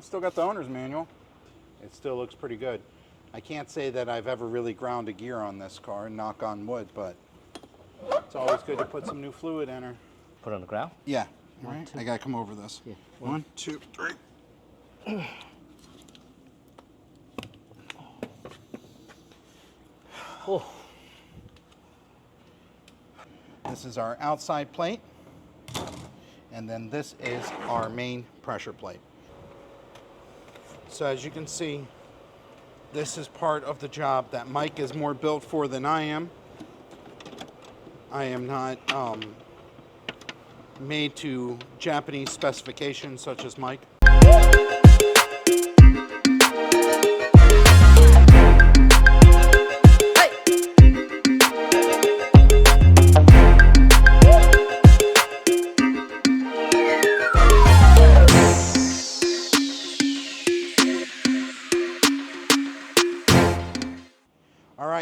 It's still got the owner's manual. It still looks pretty good. I can't say that I've ever really ground a gear on this car, knock on wood, but it's always good to put some new fluid in her. Put it on the ground? Yeah. All right, I gotta come over this. Yeah. 1, 2, 3. Oh. This is our outside plate, and then this is our main pressure plate. So as you can see, this is part of the job that Mike is more built for than I am. I am not made to Japanese specifications such as Mike.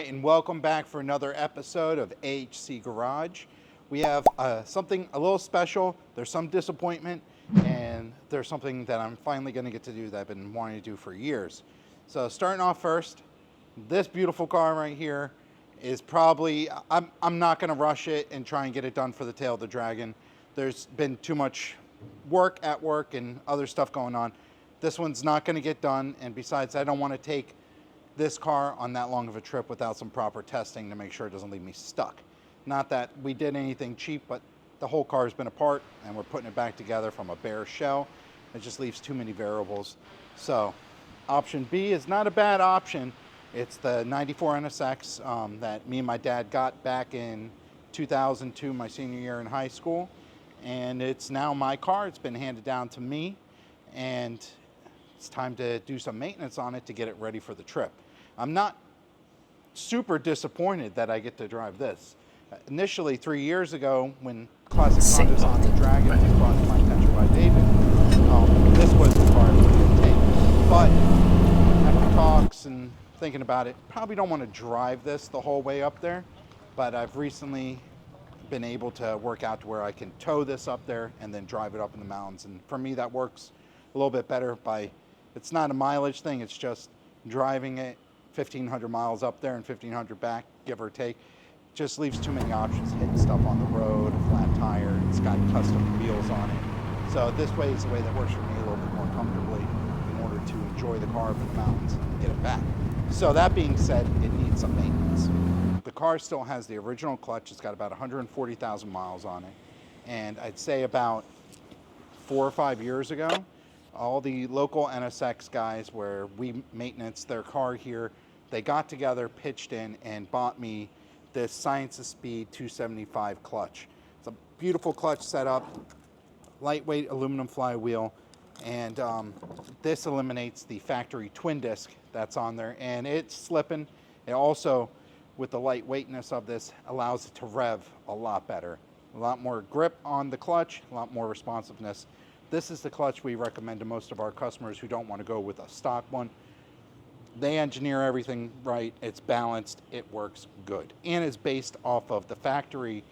And welcome back for another episode of AHC Garage. We have something a little special. There's some disappointment, and there's something that I'm finally going to get to do that I've been wanting to do for years. So starting off first, this beautiful car right here is probably, I'm not going to rush it and try and get it done for the tail of the dragon. There's been too much work at work and other stuff going on. This one's not going to get done, and besides, I don't want to take this car on that long of a trip without some proper testing to make sure it doesn't leave me stuck. Not that we did anything cheap, but the whole car has been apart and we're putting it back together from a bare shell. It just leaves too many variables. So option B is not a bad option. It's the 94 NSX that me and my dad got back in 2002, my senior year in high school. And it's now my car. It's been handed down to me, and it's time to do some maintenance on it to get it ready for the trip. I'm not super disappointed that I get to drive this. Initially, 3 years ago, when Classic Honda's on the Dragon was brought to my attention by David, this was the car I was going to take. But after talks and thinking about it, probably don't want to drive this the whole way up there. But I've recently been able to work out to where I can tow this up there and then drive it up in the mountains. And for me, that works a little bit better by, it's not a mileage thing, it's just driving it 1,500 miles up there and 1,500 back, give or take. Just leaves too many options, hitting stuff on the road, a flat tire, it's got custom wheels on it. So this way is the way that works for me a little bit more comfortably in order to enjoy the car up in the mountains and get it back. So that being said, it needs some maintenance. The car still has the original clutch. It's got about 140,000 miles on it. And I'd say about 4 or 5 years ago, all the local NSX guys where we maintenance their car here, they got together, pitched in, and bought me this Science of Speed 275 clutch. It's a beautiful clutch setup, lightweight aluminum flywheel, and this eliminates the factory twin disc that's on there, and it's slipping. It also, with the lightweightness of this, allows it to rev a lot better. A lot more grip on the clutch, a lot more responsiveness. This is the clutch we recommend to most of our customers who don't want to go with a stock one. They engineer everything right, it's balanced, it works good, and is based off of the factory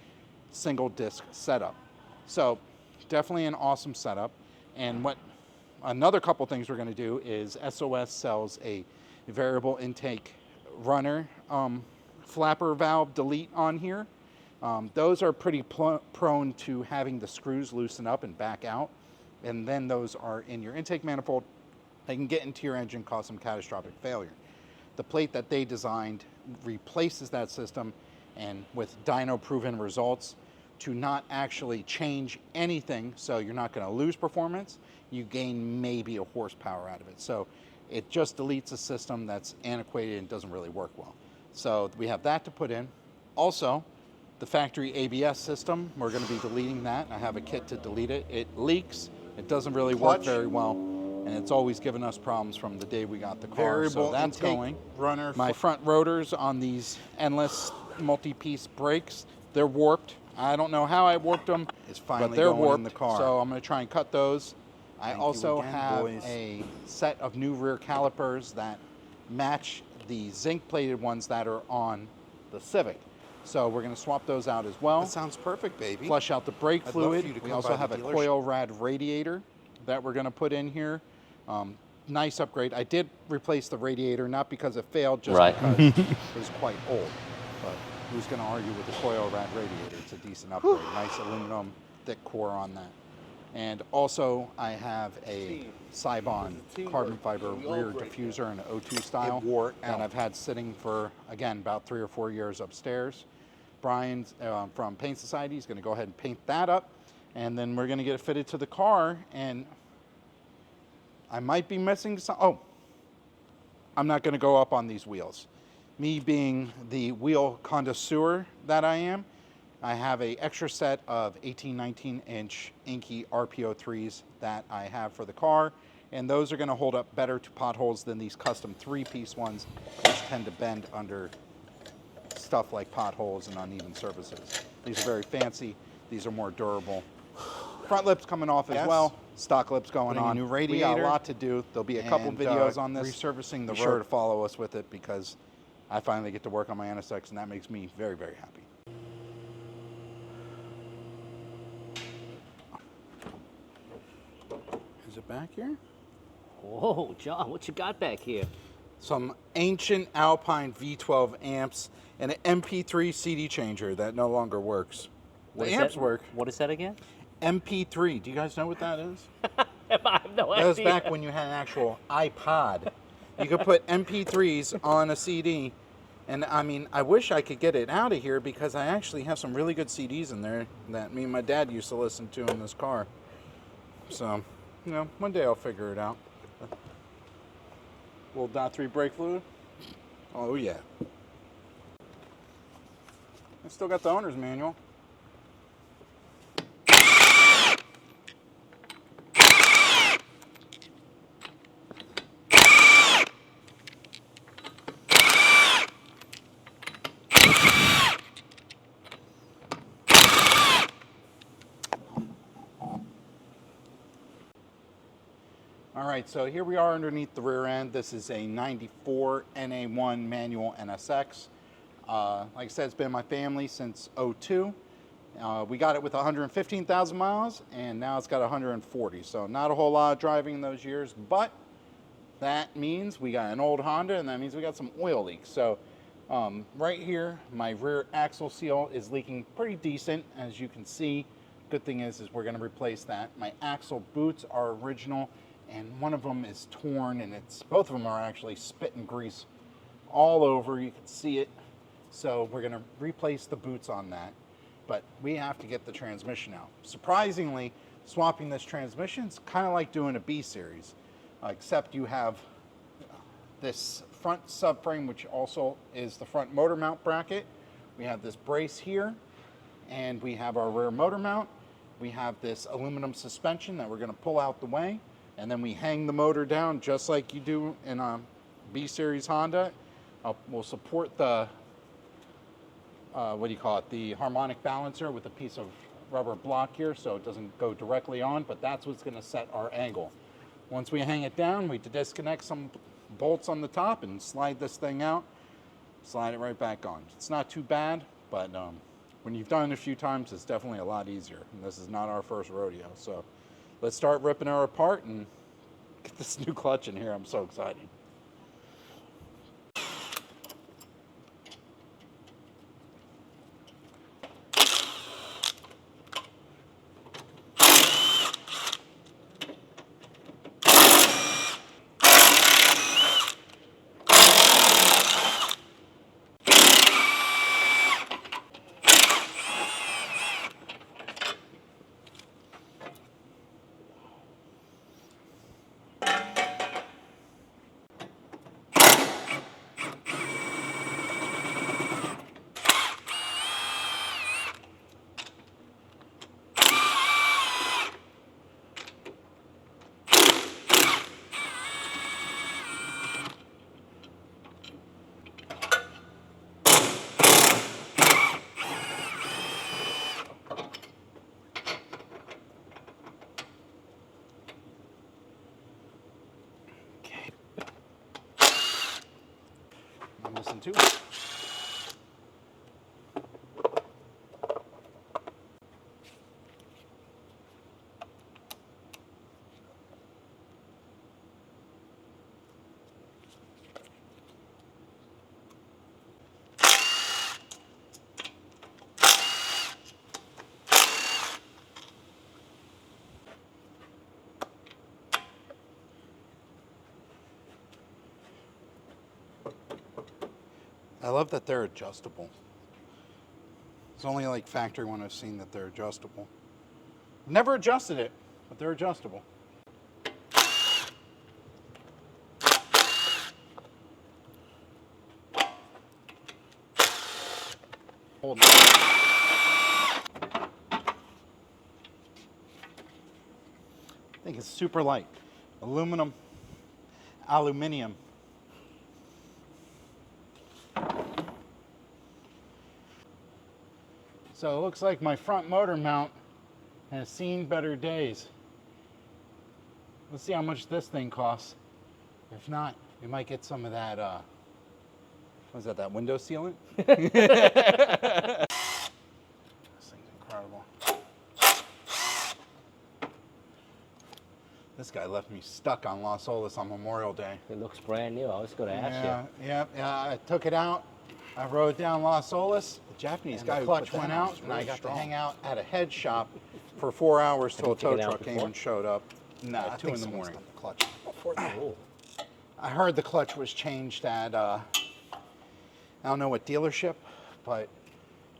single disc setup. So definitely an awesome setup. And what another couple things we're going to do is SOS sells a variable intake runner flapper valve delete on here. Those are pretty prone to having the screws loosen up and back out, and then those are in your intake manifold. They can get into your engine, cause some catastrophic failure. The plate that they designed replaces that system, and with dyno proven results, to not actually change anything, so you're not going to lose performance, you gain maybe a horsepower out of it. So it just deletes a system that's antiquated and doesn't really work well. So we have that to put in. Also, the factory ABS system, we're going to be deleting that. I have a kit to delete it. It leaks, it doesn't really work very well, and it's always given us problems from the day we got the car. Variable so that's intake going. Runner. My front rotors on these endless multi-piece brakes, they're warped. I don't know how I warped them, but they're warped in the car. So I'm going to try and cut those. I also have a set of new rear calipers that match the zinc-plated ones that are on the Civic. So we're going to swap those out as well. That sounds perfect, baby. Flush out the brake fluid. We also have a KoyoRad Radiator that we're going to put in here. Nice upgrade. I did replace the radiator, not because it failed, just Right. because it was quite old. But who's going to argue with the KoyoRad Radiator? It's a decent upgrade. Nice aluminum thick core on that. And also, I have a Cybon carbon fiber rear diffuser in an O2 style that I've had sitting for, again, about 3 or 4 years upstairs. Brian from Paint Society is going to go ahead and paint that up, and then we're going to get it fitted to the car. And I might be missing some. Oh, I'm not going to go up on these wheels. Me being the wheel connoisseur that I am, I have an extra set of 18, 19-inch inky RPO3s that I have for the car, and those are going to hold up better to potholes than these custom 3-piece ones, which tend to bend under stuff like potholes and uneven surfaces. These are very fancy. These are more durable. Front lips coming off as well. Stock lips going on. New radiator. We got a lot to do. There'll be a couple videos on this. Resurfacing the road. Be sure to follow us with it, because I finally get to work on my NSX, and that makes me very, very happy. Is it back here? Whoa, John, what you got back here? Some ancient Alpine V12 amps and an MP3 CD changer that no longer works. The amps work. What is that again? MP3. Do you guys know what that is? I have no idea. That was back when you had an actual iPod. You could put MP3s on a CD. And I mean, I wish I could get it out of here, because I actually have some really good CDs in there that me and my dad used to listen to in this car. So, you know, one day I'll figure it out. Little .3 brake fluid. Oh yeah. I still got the owner's manual. All right, so here we are underneath the rear end. This is a 94 NA1 manual NSX. Like I said, it's been in my family since '02. We got it with 115,000 miles, and now it's got 140. So not a whole lot of driving in those years, but that means we got an old Honda, and that means we got some oil leaks. So right here, my rear axle seal is leaking pretty decent, as you can see. Good thing is we're gonna replace that. My axle boots are original, and one of them is torn, and both of them are actually spitting grease all over. You can see it. So we're gonna replace the boots on that, but we have to get the transmission out. Surprisingly, swapping this transmission is kind of like doing a B series, except you have this front subframe, which also is the front motor mount bracket. We have this brace here, and we have our rear motor mount. We have this aluminum suspension that we're gonna pull out the way, and then we hang the motor down just like you do in a B-Series Honda. We'll support the, the harmonic balancer with a piece of rubber block here so it doesn't go directly on, but that's what's gonna set our angle. Once we hang it down, we disconnect some bolts on the top and slide this thing out, slide it right back on. It's not too bad, but when you've done it a few times, it's definitely a lot easier. And this is not our first rodeo, so let's start ripping her apart and get this new clutch in here. I'm so excited. I'm missing two. I love that they're adjustable. It's only like factory one I've seen that they're adjustable. Never adjusted it, but they're adjustable. Hold on. I think it's super light. Aluminum. So it looks like my front motor mount has seen better days. Let's see how much this thing costs. If not, we might get some of that, what is that window sealant? This thing's incredible. This guy left me stuck on Las Olas on Memorial Day. It looks brand new. I was going to ask you. Yeah, I took it out. I rode down Las Olas. The Japanese guy clutch went out, and I got to hang out at a head shop for 4 hours till a tow truck came and showed up. Nah, at 2 in the morning. The clutch. I heard the clutch was changed at, I don't know what dealership, but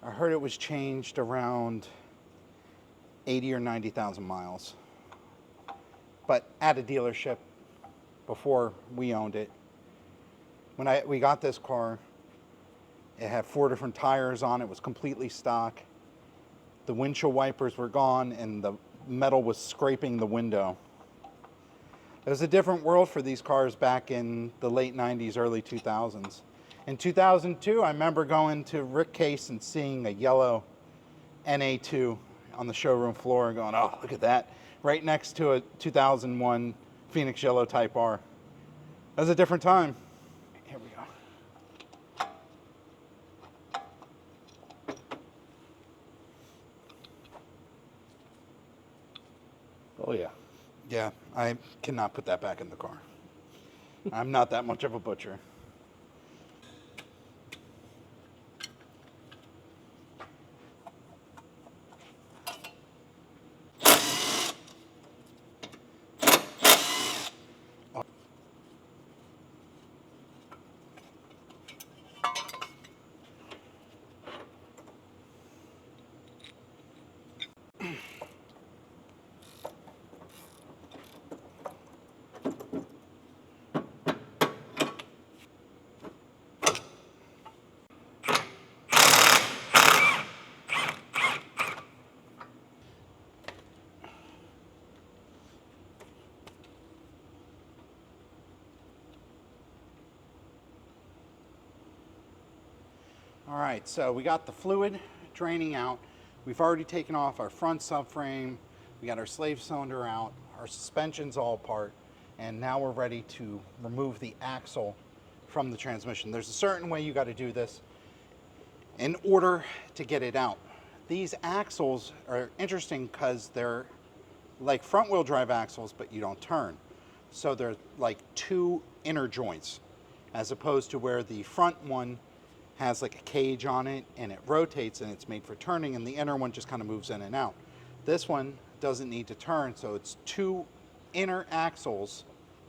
I heard it was changed around 80 or 90,000 miles. But at a dealership before we owned it. When we got this car, it had 4 different tires on it. It was completely stock. The windshield wipers were gone and the metal was scraping the window. It was a different world for these cars back in the late 90s, early 2000s. In 2002, I remember going to Rick Case and seeing a yellow NA2 on the showroom floor and going, oh, look at that. Right next to a 2001 Phoenix Yellow Type R. That was a different time. Here we go. Oh, yeah. Yeah, I cannot put that back in the car. I'm not that much of a butcher. All right, so we got the fluid draining out. We've already taken off our front subframe. We got our slave cylinder out. Our suspension's all apart. And now we're ready to remove the axle from the transmission. There's a certain way you got to do this in order to get it out. These axles are interesting because they're like front wheel drive axles, but you don't turn. So they're like 2 inner joints, as opposed to where the front one has like a cage on it and it rotates and it's made for turning, and the inner one just kind of moves in and out. This one doesn't need to turn, so it's 2 inner axles,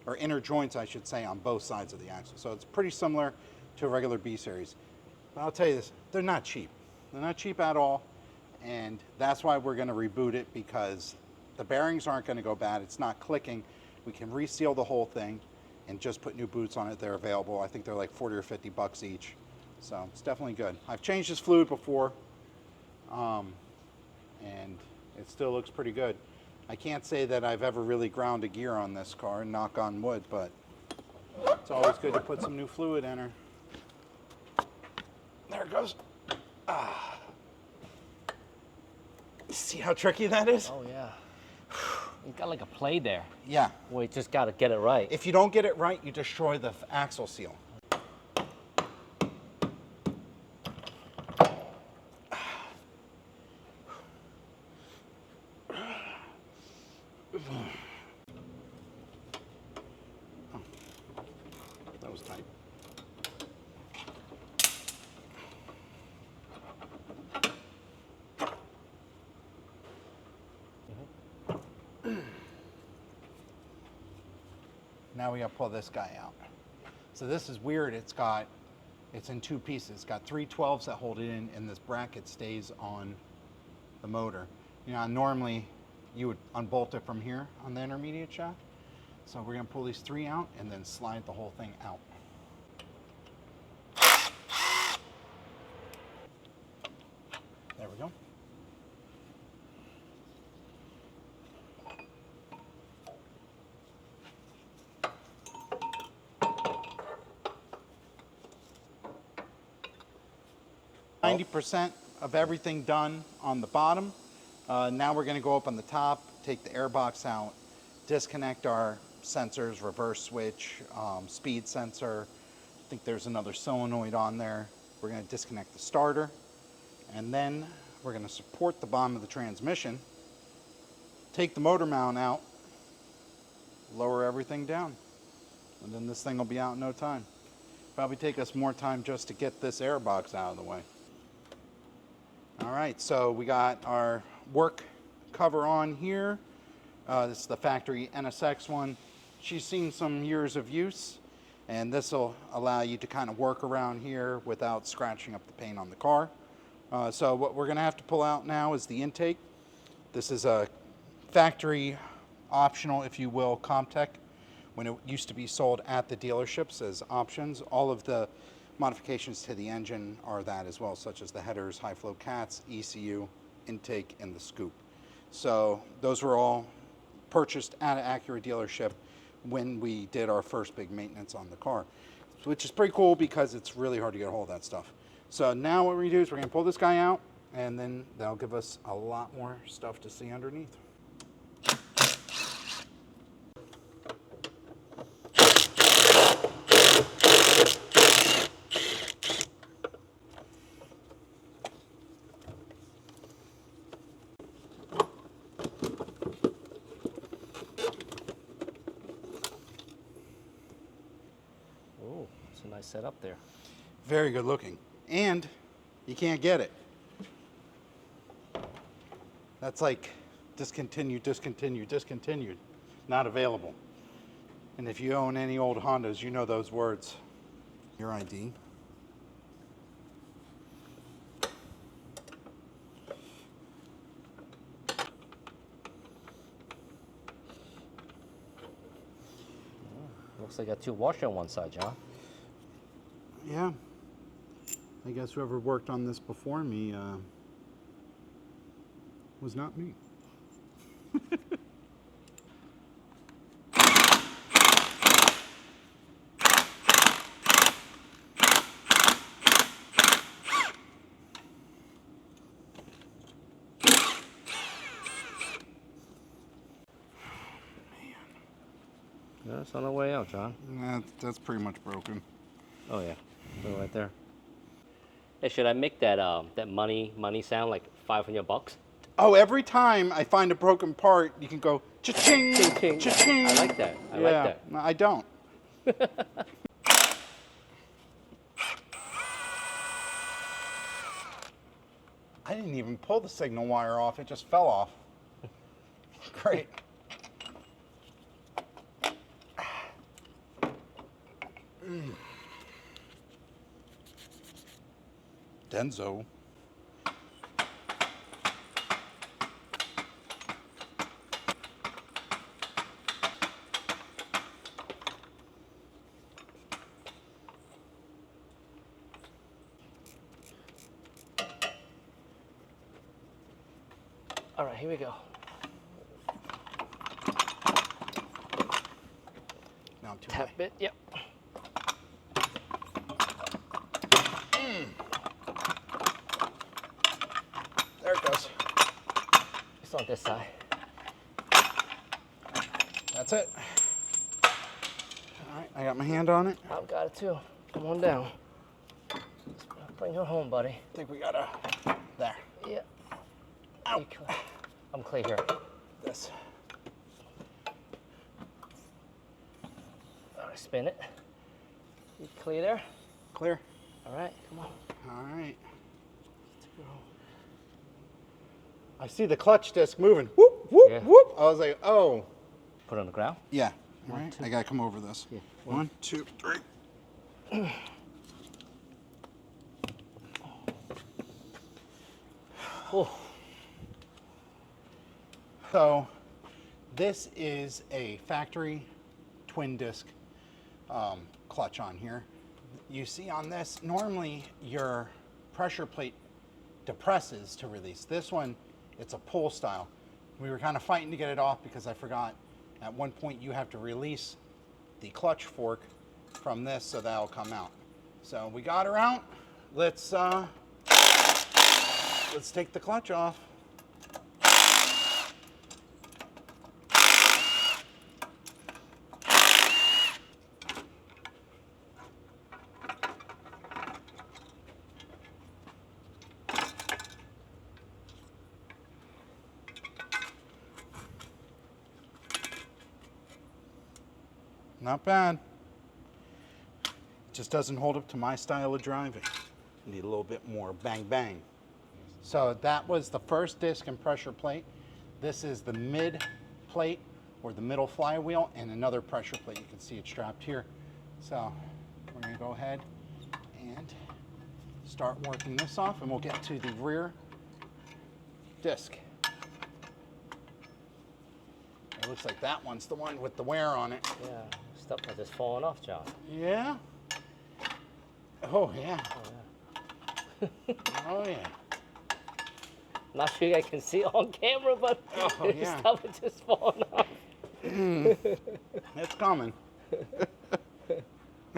or inner joints I should say, on both sides of the axle. So it's pretty similar to a regular B-Series. But I'll tell you this, they're not cheap. They're not cheap at all, and that's why we're going to reboot it, because the bearings aren't going to go bad. It's not clicking. We can reseal the whole thing and just put new boots on it. They're available. I think they're like 40 or 50 bucks each. So it's definitely good. I've changed this fluid before, and it still looks pretty good. I can't say that I've ever really ground a gear on this car, knock on wood, but it's always good to put some new fluid in her. There it goes. Ah. See how tricky that is? Oh, yeah. You got like a play there. Yeah. Well, you just got to get it right. If you don't get it right, you destroy the axle seal. That was tight. Now we gotta pull this guy out. So this is weird. It's got It's in two pieces. It's got 3 12s that hold it in, and this bracket stays on the motor. You know, normally you would unbolt it from here on the intermediate shaft. So we're gonna pull these 3 out and then slide the whole thing out. There we go. Oh. 90% of everything done on the bottom. Now we're going to go up on the top, take the air box out, disconnect our sensors, reverse switch, speed sensor. I think there's another solenoid on there. We're going to disconnect the starter, and then we're going to support the bottom of the transmission, take the motor mount out, lower everything down, and then this thing will be out in no time. Probably take us more time just to get this air box out of the way. All right, so we got our work cover on here. This is the factory NSX one. She's seen some years of use, and this will allow you to kind of work around here without scratching up the paint on the car. So what we're gonna have to pull out now is the intake. This is a factory optional, if you will, Comtech. When it used to be sold at the dealerships as options, all of the modifications to the engine are that as well, such as the headers, high flow cats, ECU, intake, and the scoop. So those were all purchased at an Acura dealership when we did our first big maintenance on the car, which is pretty cool because it's really hard to get a hold of that stuff. So now what we do is we're gonna pull this guy out, and then that'll give us a lot more stuff to see underneath. It's a nice setup there. Very good looking. And you can't get it. That's like discontinued, discontinued, discontinued. Not available. And if you own any old Hondas, you know those words. Your ID. Looks like I got 2 washers on one side, John. Yeah. I guess whoever worked on this before me was not me. Yeah, it's on the way out, John. That's pretty much broken. Oh yeah, go right there. Hey, should I make that that money sound like $500? Oh, every time I find a broken part, you can go cha-ching, Ching, ching. cha-ching. I like that. I like that. No, I don't. I didn't even pull the signal wire off. It just fell off. Great. Denso. All right, here we go. Now too Tap high. it. Yep. There it goes. It's on this side. That's it. All right, I got my hand on it. I've got it too. Come on down. Bring her home, buddy. I think we got there. Yeah. Ow. I'm clear here. This. All right, spin it. You clear there? Clear. All right, come on. All right. I see the clutch disc moving. Whoop, whoop, Yeah. whoop. I was like, oh. Put it on the ground. Yeah. All right. I got to come over this. Yeah. 1, 2, 3. Oh, So this is a factory twin disc clutch on here. You see on this, normally your pressure plate depresses to release. This one, it's a pull style. We were kind of fighting to get it off because I forgot at one point you have to release the clutch fork from this so that'll come out. So we got her out. Let's take the clutch off. Not bad. Just doesn't hold up to my style of driving. Need a little bit more bang bang. So that was the first disc and pressure plate. This is the mid plate or the middle flywheel and another pressure plate. You can see it strapped here. So we're gonna go ahead and start working this off and we'll get to the rear disc. It looks like that one's the one with the wear on it. yeah. Stuff like this falling off, John. Yeah? Oh, yeah. Oh, yeah. Oh, yeah. Not sure I can see it on camera, but Oh, yeah. stuff is just falling off. It's coming.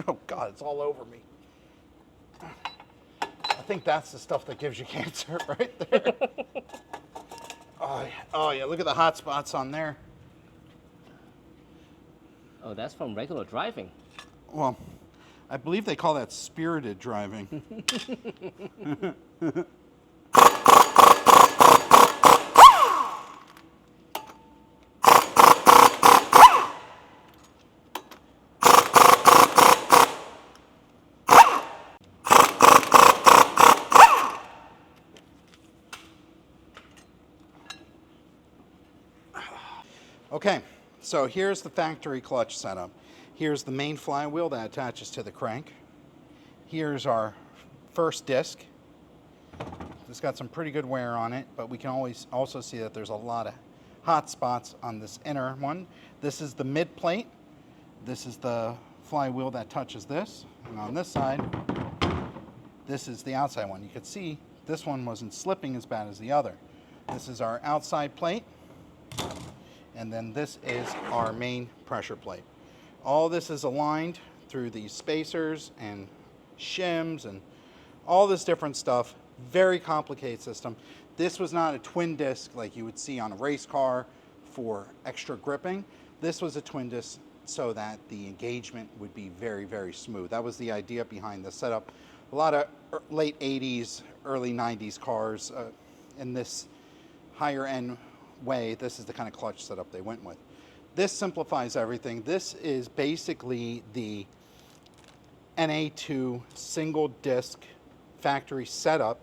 Oh, God, it's all over me. I think that's the stuff that gives you cancer right there. Oh, yeah. Oh, yeah. Look at the hot spots on there. Oh, that's from regular driving. Well, I believe they call that spirited driving. Okay, so here's the factory clutch setup. Here's the main flywheel that attaches to the crank. Here's our first disc. It's got some pretty good wear on it, but we can always also see that there's a lot of hot spots on this inner one. This is the mid plate. This is the flywheel that touches this. And on this side, this is the outside one. You can see this one wasn't slipping as bad as the other. This is our outside plate. And then this is our main pressure plate. All this is aligned through these spacers and shims and all this different stuff. Very complicated system. This was not a twin disc like you would see on a race car for extra gripping. This was a twin disc so that the engagement would be very, very smooth. That was the idea behind the setup. A lot of late 80s, early 90s cars in this higher end way, this is the kind of clutch setup they went with. This simplifies everything. This is basically the NA2 single disc factory setup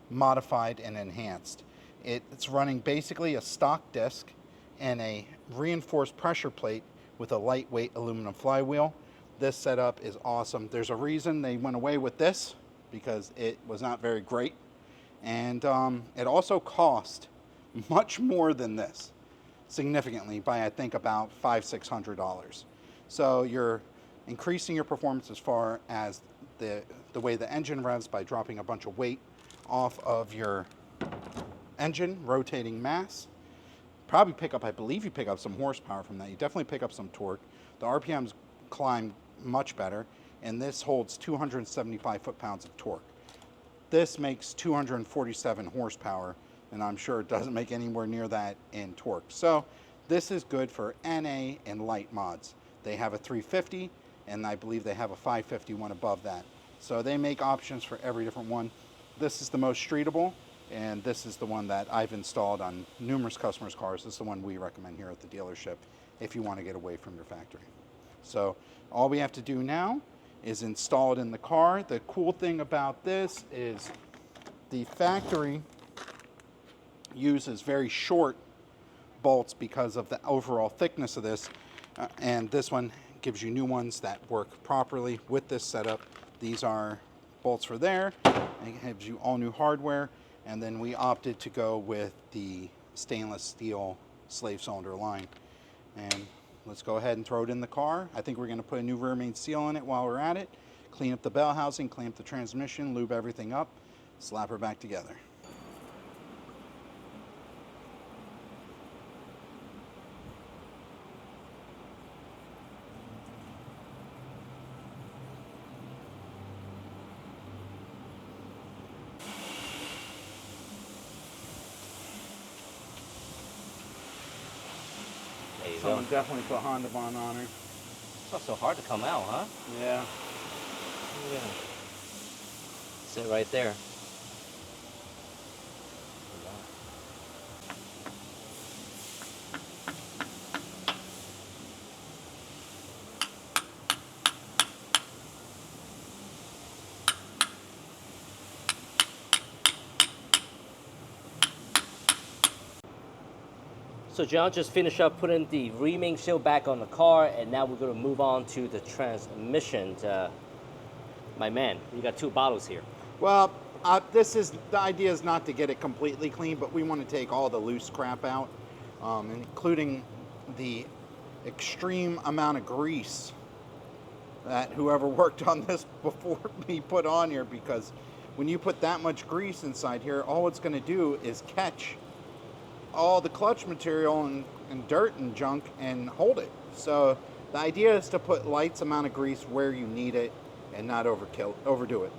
modified and enhanced. It's running basically a stock disc and a reinforced pressure plate with a lightweight aluminum flywheel. This setup is awesome. There's a reason they went away with this because it was not very great. And it also cost much more than this, significantly, by I think about $500–600. So you're increasing your performance as far as the way the engine revs by dropping a bunch of weight off of your engine, rotating mass. Probably pick up, I believe you pick up some horsepower from that. You definitely pick up some torque. The RPMs climb much better, and this holds 275 foot-pounds of torque. This makes 247 horsepower, and I'm sure it doesn't make anywhere near that in torque. So this is good for NA and light mods. They have a 350, and I believe they have a 550 one above that. So they make options for every different one. This is the most streetable, and this is the one that I've installed on numerous customers' cars. This is the one we recommend here at the dealership if you want to get away from your factory. So all we have to do now is install it in the car. The cool thing about this is the factory uses very short bolts because of the overall thickness of this, and this one gives you new ones that work properly with this setup. These are bolts for there, and it gives you all new hardware, And then we opted to go with the stainless steel slave cylinder line. And let's go ahead and throw it in the car. I think we're going to put a new rear main seal in it while we're at it, clean up the bell housing, clean up the transmission, lube everything up, slap her back together. There you Someone go. definitely put Honda Bond on her. It's not so hard to come out, huh? Yeah. Yeah. Sit right there. So John just finished up putting the rear main seal back on the car, and now we're going to move on to the transmission. My man, you got 2 bottles here. Well, the idea is not to get it completely clean, but we want to take all the loose crap out, including the extreme amount of grease that whoever worked on this before me put on here, because when you put that much grease inside here, all it's going to do is catch all the clutch material and dirt and junk and hold it. So the idea is to put light amount of grease where you need it and not overdo it.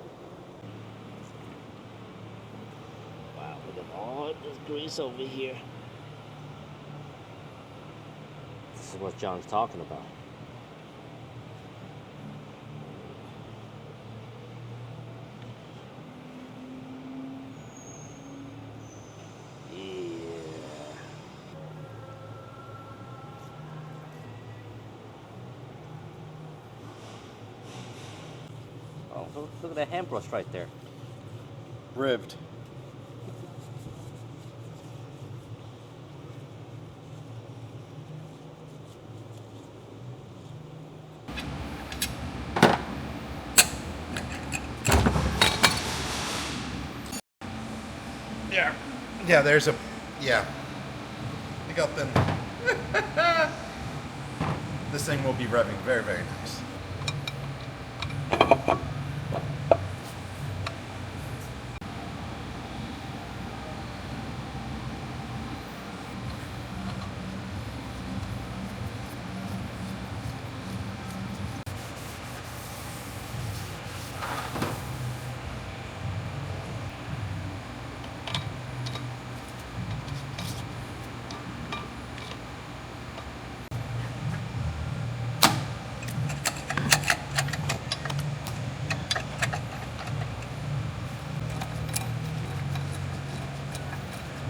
Wow, look at all this grease over here. This is what John's talking about. Oh, look at that hand brush right there. Rived. Yeah. Yeah, there's a, yeah. I got them. This thing will be revving very, very nice.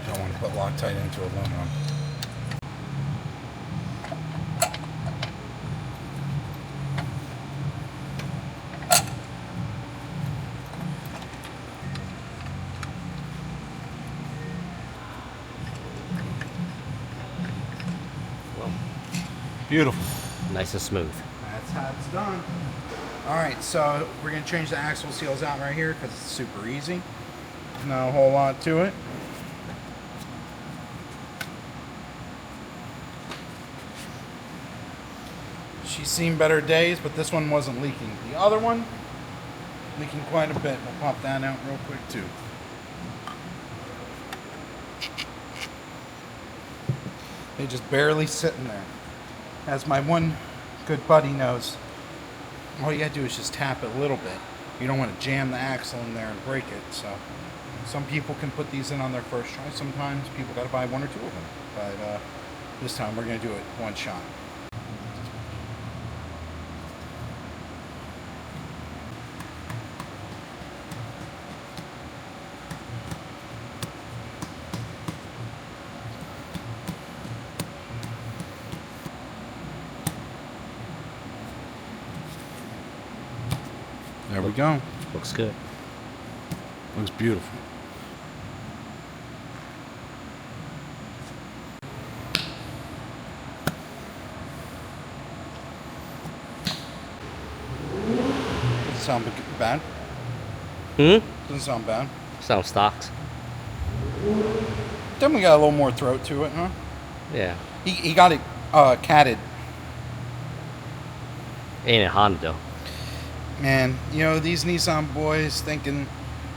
Don't want to put Loctite into aluminum. Well, Beautiful. nice and smooth. That's how it's done. All right, so we're gonna change the axle seals out right here because it's super easy. Not a whole lot to it. She's seen better days, but this one wasn't leaking. The other one, leaking quite a bit. We'll pop that out real quick too. They just barely sitting there. As my one good buddy knows, all you gotta do is just tap it a little bit. You don't want to jam the axle in there and break it. So some people can put these in on their first try. Sometimes people gotta buy 1 or 2 of them. But this time we're gonna do it one shot. There we go. Looks good. Looks beautiful. Doesn't sound bad. Hmm? Doesn't sound bad. Sound stocks. Definitely got a little more throat to it, huh? Yeah. He got it catted. Ain't it Honda though? Man, you know, these Nissan boys thinking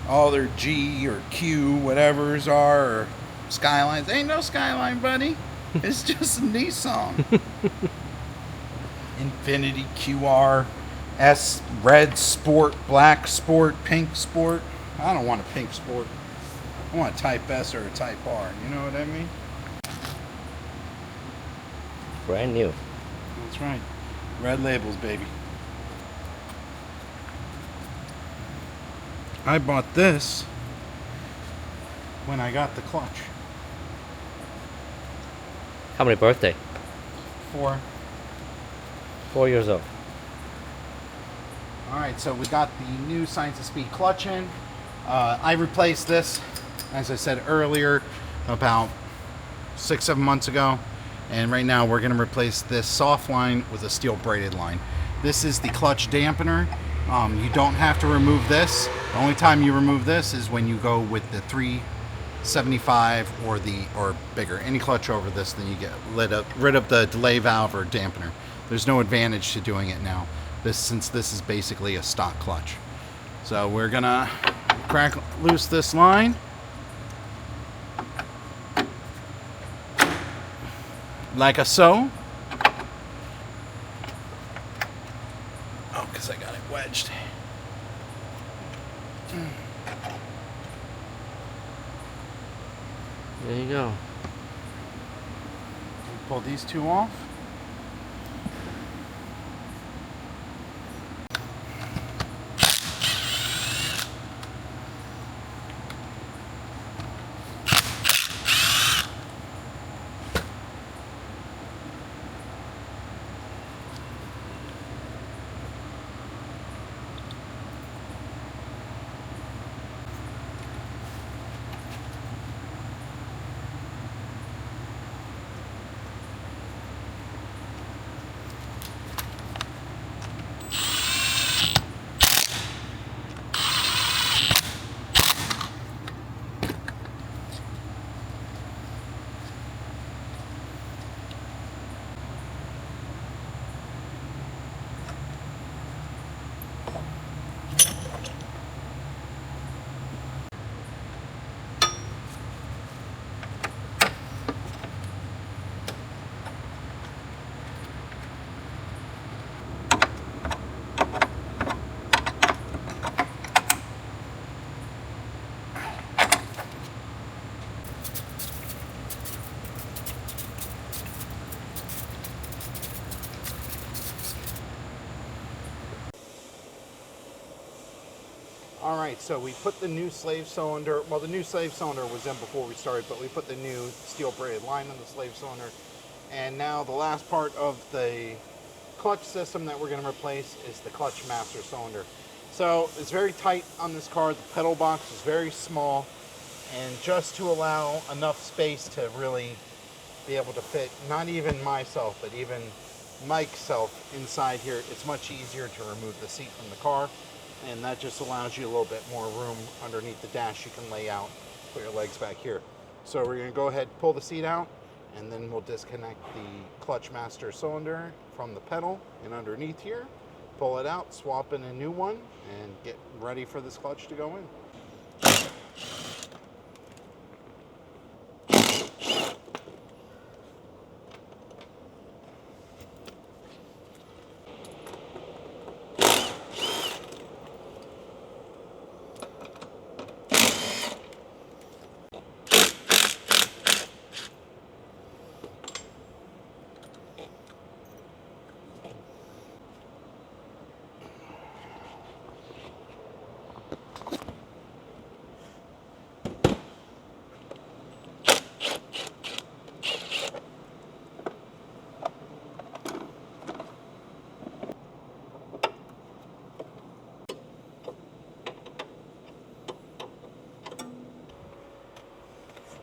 all their G or Q, whatever's are, or Skylines. Ain't no Skyline, buddy. It's just a Nissan. Infinity QR, S, red Sport, black Sport, pink Sport. I don't want a pink Sport. I want a Type S or a Type R. You know what I mean? Brand new. That's right. Red labels, baby. I bought this when I got the clutch. How many birthday? 4. 4 years old. All right, so we got the new Science of Speed clutch in. I replaced this, as I said earlier, about 6-7 months ago. And right now we're gonna replace this soft line with a steel braided line. This is the clutch dampener. You don't have to remove this. The only time you remove this is when you go with the 375 or bigger. Any clutch over this, then you get rid of the delay valve or dampener. There's no advantage to doing it now, since this is basically a stock clutch. So we're gonna crack loose this line. Like a so. Oh, because I got it wedged. There you go. Pull these two off. All right, so we put the new slave cylinder, well, the new slave cylinder was in before we started, but we put the new steel braided line on the slave cylinder. And now the last part of the clutch system that we're going to replace is the clutch master cylinder. So it's very tight on this car. The pedal box is very small, and just to allow enough space to really be able to fit not even myself, but even Mike's self inside here, it's much easier to remove the seat from the car. And that just allows you a little bit more room underneath the dash. You can lay out, put your legs back here. So we're going to go ahead and pull the seat out, and then we'll disconnect the clutch master cylinder from the pedal and underneath here, pull it out, swap in a new one, and get ready for this clutch to go in.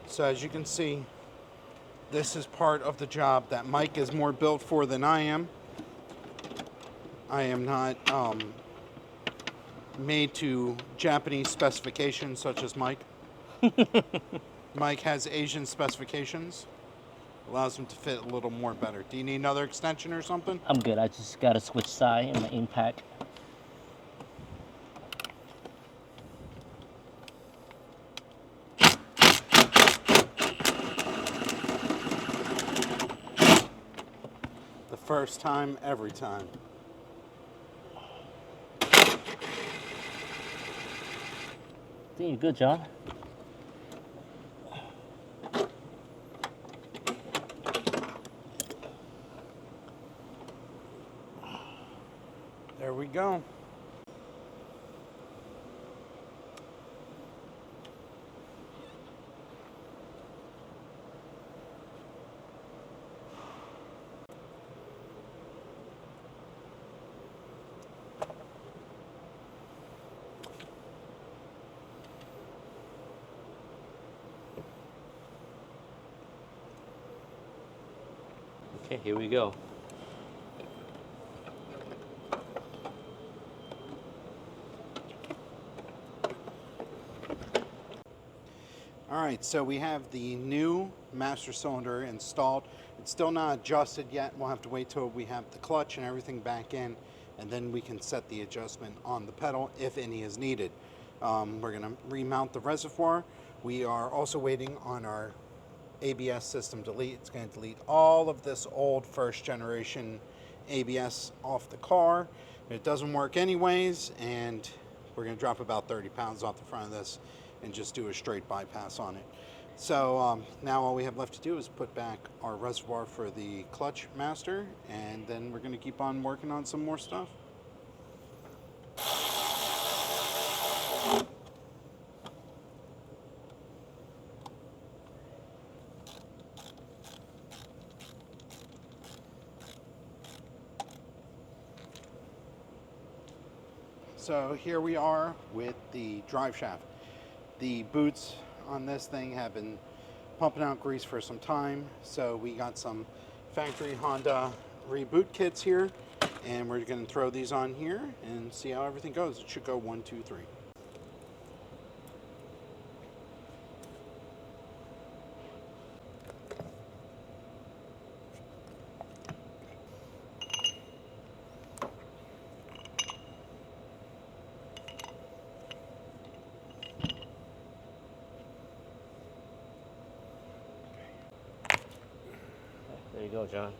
So as you can see, this is part of the job that Mike is more built for than I am. I am not made to Japanese specifications such as Mike. Mike has Asian specifications. Allows him to fit a little more better. Do you need another extension or something? I'm good. I just got to switch side in my impact. The first time, every time. Doing good, John. There we go. Okay, here we go. All right, so we have the new master cylinder installed. It's still not adjusted yet. We'll have to wait till we have the clutch and everything back in, and then we can set the adjustment on the pedal if any is needed. We're gonna remount the reservoir. We are also waiting on our ABS system delete. It's gonna delete all of this old first generation ABS off the car. It doesn't work anyways, and we're gonna drop about 30 pounds off the front of this and just do a straight bypass on it. So now all we have left to do is put back our reservoir for the clutch master, and then we're gonna keep on working on some more stuff. So here we are with the drive shaft. The boots on this thing have been pumping out grease for some time, so we got some factory Honda reboot kits here, and we're going to throw these on here and see how everything goes. It should go 1, 2, 3. There you go, John.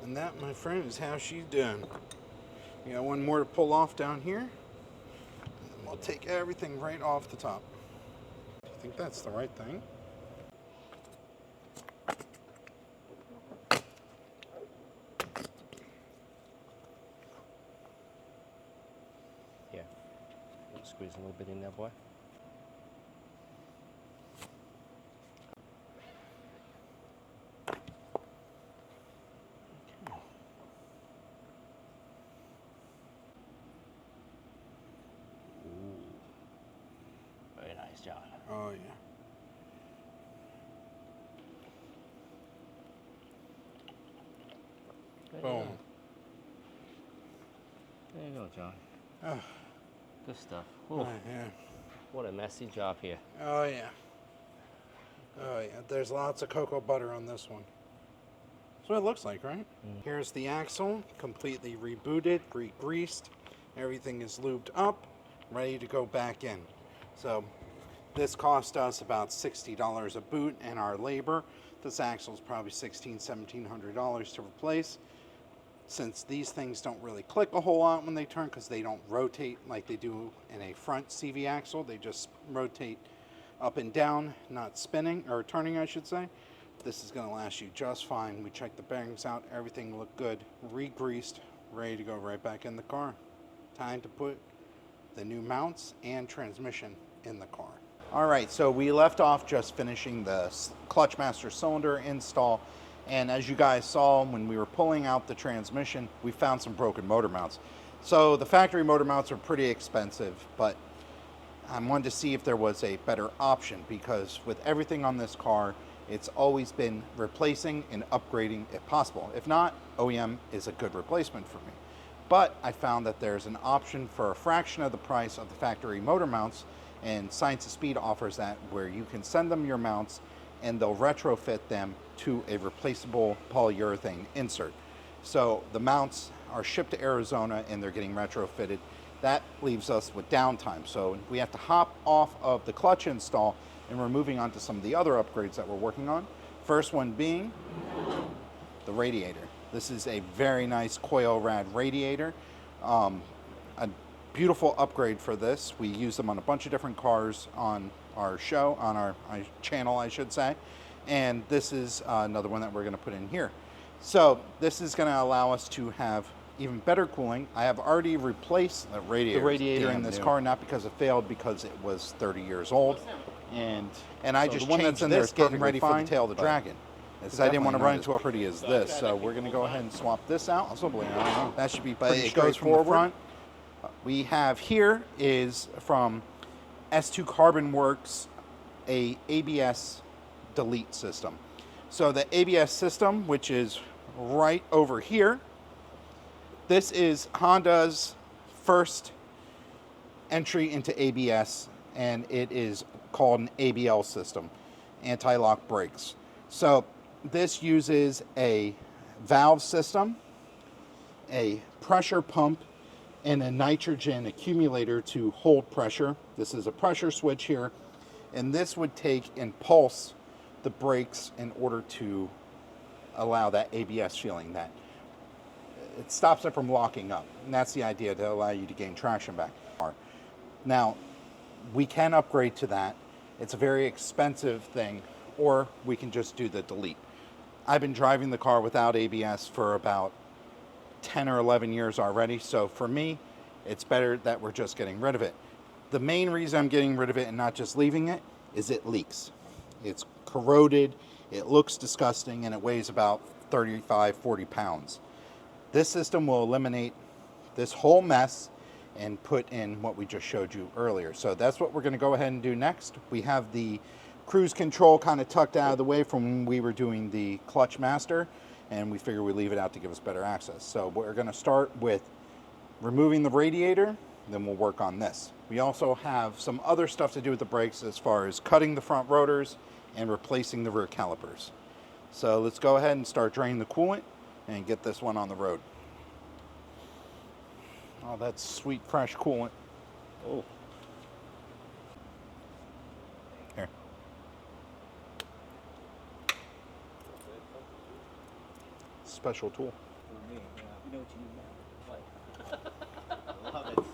And that, my friend, is how she's done. We got one more to pull off down here, and we'll take everything right off the top. I think that's the right thing. Here. Squeeze a little bit in there, boy. Very nice, John. Oh, yeah. Boom. There you go, John. Oh, Good stuff. oh, Ooh, yeah. what a messy job here. Oh, yeah. Oh, yeah. There's lots of cocoa butter on this one. That's what it looks like, right? Here's the axle, completely rebooted, re-greased. Everything is lubed up, ready to go back in. So this cost us about $60 a boot and our labor. This axle is probably $1,600, $1,700 to replace. Since these things don't really click a whole lot when they turn because they don't rotate like they do in a front CV axle, they just rotate up and down, not spinning, or turning I should say. This is going to last you just fine. We checked the bearings out, everything looked good, re-greased, ready to go right back in the car. Time to put the new mounts and transmission in the car. All right, so we left off just finishing the clutch master cylinder install, and as you guys saw when we were pulling out the transmission, we found some broken motor mounts. So the factory motor mounts are pretty expensive, but I wanted to see if there was a better option, because with everything on this car, it's always been replacing and upgrading if possible. If not, OEM is a good replacement for me. But I found that there's an option for a fraction of the price of the factory motor mounts, and Science of Speed offers that, where you can send them your mounts and they'll retrofit them to a replaceable polyurethane insert. So the mounts are shipped to Arizona and they're getting retrofitted. That leaves us with downtime. So we have to hop off of the clutch install and we're moving on to some of the other upgrades that we're working on. First one being the radiator. This is a very nice KoyoRad radiator. A beautiful upgrade for this. We use them on a bunch of different cars on our show, on our channel, I should say. And this is another one that we're going to put in here. So this is going to allow us to have even better cooling. I have already replaced the radiator in this car, not because it failed, because it was 30 years old. And I just changed this, getting ready for the tail of the dragon. Because I didn't want to run into as pretty as this. So we're going to go ahead and swap this out. That should be pretty straightforward. We have here is from S2 Carbon Works, a ABS delete system. So the ABS system, which is right over here, this is Honda's first entry into ABS, and it is called an ABL system, anti-lock brakes. So this uses a valve system, a pressure pump, and a nitrogen accumulator to hold pressure. This is a pressure switch here, and this would take and pulse the brakes in order to allow that ABS feeling, that it stops it from locking up. And that's the idea, to allow you to gain traction back. Now, we can upgrade to that. It's a very expensive thing, or we can just do the delete. I've been driving the car without ABS for about 10 or 11 years already, so for me, it's better that we're just getting rid of it. The main reason I'm getting rid of it and not just leaving it is it leaks. It's corroded, it looks disgusting, and it weighs about 35, 40 pounds. This system will eliminate this whole mess and put in what we just showed you earlier. So that's what we're going to go ahead and do next. We have the cruise control kind of tucked out of the way from when we were doing the clutch master, and we figure we leave it out to give us better access. So we're going to start with removing the radiator, then we'll work on this. We also have some other stuff to do with the brakes, as far as cutting the front rotors and replacing the rear calipers. So let's go ahead and start draining the coolant and get this one on the road. Oh, that's sweet, fresh coolant. Oh. Here. Special tool. For me, yeah. You know what you need now. Love it.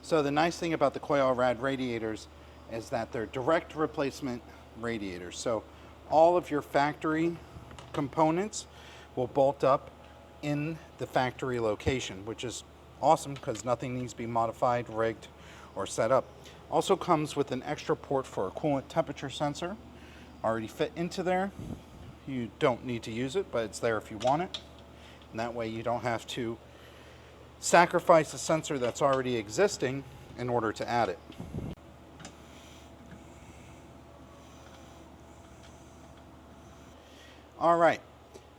So the nice thing about the KoyoRad radiators is that they're direct replacement radiators. So all of your factory components will bolt up in the factory location, which is awesome because nothing needs to be modified, rigged, or set up. Also comes with an extra port for a coolant temperature sensor, already fit into there. You don't need to use it, but it's there if you want it. And that way you don't have to sacrifice a sensor that's already existing in order to add it. All right,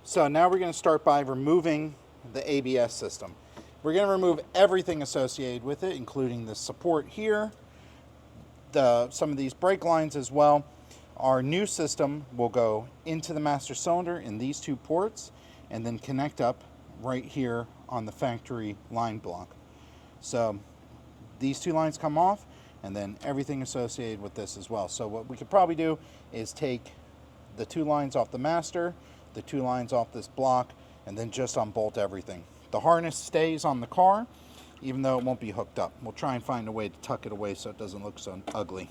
so now we're going to start by removing the ABS system. We're going to remove everything associated with it, including the support here, some of these brake lines as well. Our new system will go into the master cylinder in these two ports and then connect up right here on the factory line block. So these two lines come off, and then everything associated with this as well. So what we could probably do is take the two lines off the master, the two lines off this block, and then just unbolt everything. The harness stays on the car, even though it won't be hooked up. We'll try and find a way to tuck it away so it doesn't look so ugly.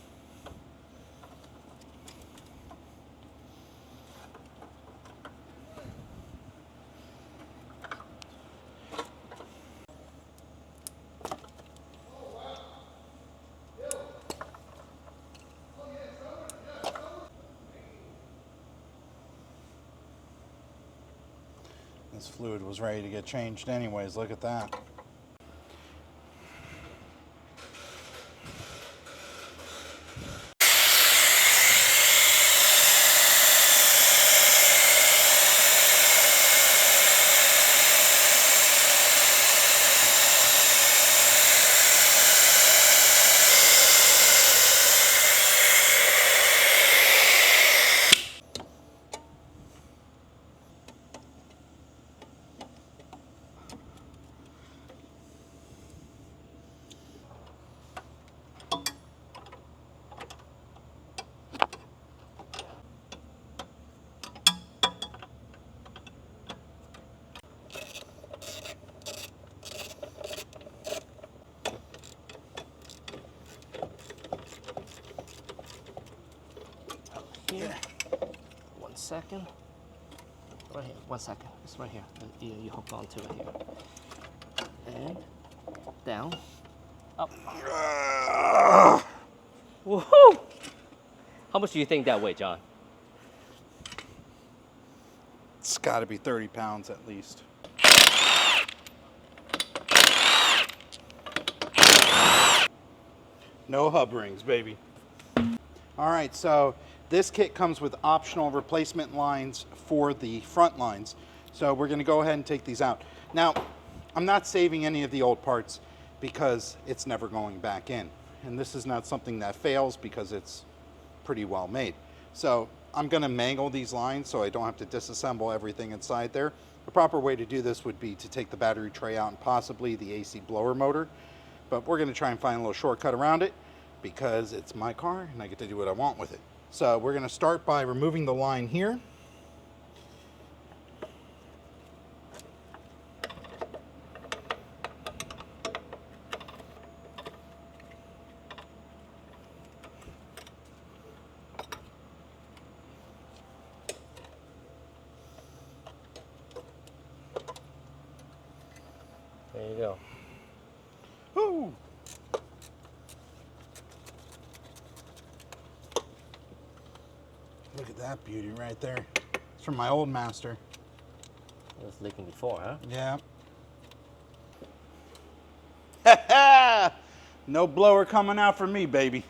This fluid was ready to get changed anyways, look at that. Here. 1 second. Right here. 1 second. It's right here. You hook onto it here. And down. Up. Woohoo! How much do you think that weighs, John? It's got to be 30 pounds at least. No hub rings, baby. All right, so this kit comes with optional replacement lines for the front lines. So we're gonna go ahead and take these out. Now, I'm not saving any of the old parts because it's never going back in. And this is not something that fails because it's pretty well made. So I'm gonna mangle these lines so I don't have to disassemble everything inside there. The proper way to do this would be to take the battery tray out and possibly the AC blower motor. But we're gonna try and find a little shortcut around it because it's my car and I get to do what I want with it. So we're gonna start by removing the line here. There you go. Woo! Look at that beauty right there. It's from my old master. It was leaking before, huh? Yeah. No blower coming out for me, baby.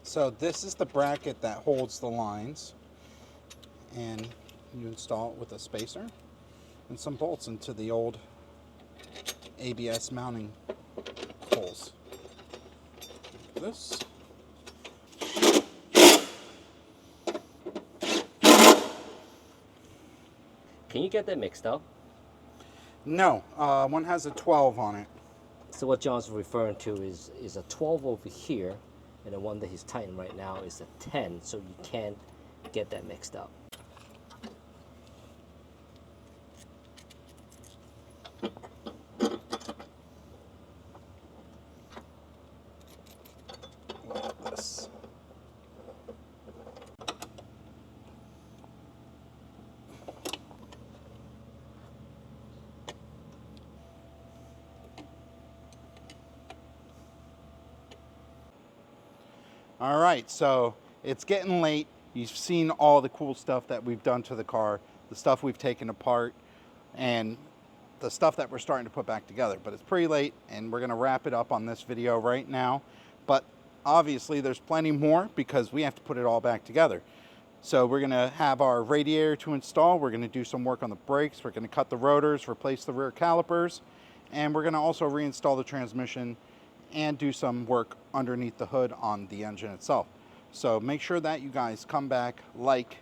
So this is the bracket that holds the lines, and you install it with a spacer and some bolts into the old ABS mounting holes. This. Can you get that mixed up? No, one has a 12 on it. So what John's referring to is a 12 over here, and the one that he's tightening right now is a 10, so you can't get that mixed up. Like this. All right, so it's getting late. You've seen all the cool stuff that we've done to the car, the stuff we've taken apart, and the stuff that we're starting to put back together. But it's pretty late, and we're gonna wrap it up on this video right now. But obviously there's plenty more because we have to put it all back together. So we're gonna have our radiator to install. We're gonna do some work on the brakes. We're gonna cut the rotors, replace the rear calipers, and we're gonna also reinstall the transmission and do some work underneath the hood on the engine itself. So make sure that you guys come back, like,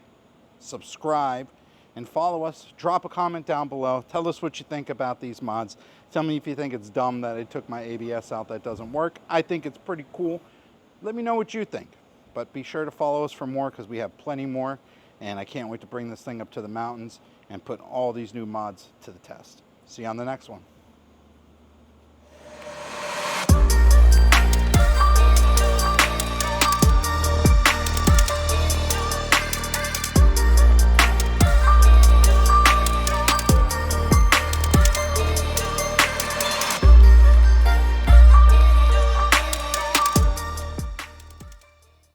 subscribe, and follow us. Drop a comment down below. Tell us what you think about these mods. Tell me if you think it's dumb that I took my ABS out that doesn't work. I think it's pretty cool. Let me know what you think. But be sure to follow us for more because we have plenty more. And I can't wait to bring this thing up to the mountains and put all these new mods to the test. See you on the next one.